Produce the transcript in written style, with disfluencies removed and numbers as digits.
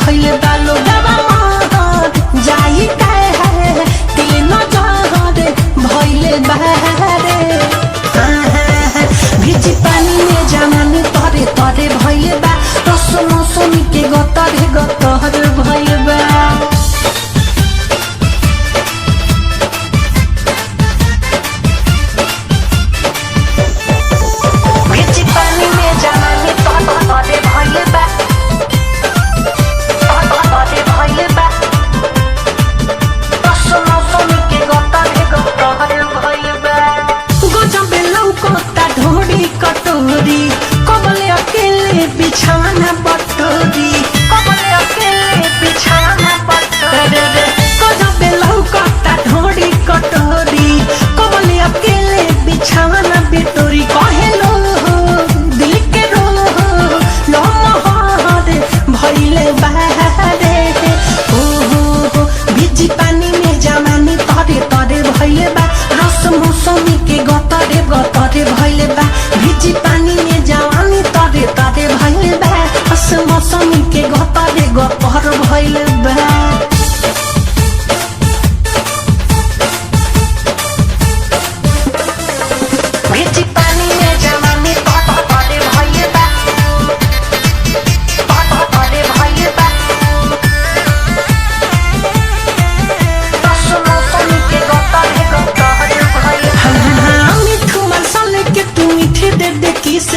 भइले बालो गवा जाई काहे है तीन जहां भइले बारे भिजी पानी में जमानी तरे तरे भइले बा रस मौसमी के गतर गतर भइले बा कटोरी कबले अकेले बिछाना बटोरी कबले अकेले बिछाना बटोरी कजबे लौकता ढोड़ी कटोरी कबले अकेले बिछाना बिटोरी कहे लो दिल के रो लो महर भइले बारे हो भिजी पानी में जमानी तरे तरे भइले बा रस मौसमी के गतरे गतरे भइले बा भिजी पानी में जवानी तरे तरे भइले बा रस मौसमी के गतरे गतर भइले बा भिजी पानी में जवानी तरे भइले बा तरे भइले बा रस मौसमी के गतरे गतर भइले बा मिठू मसाले के तू मीठे दे दे किस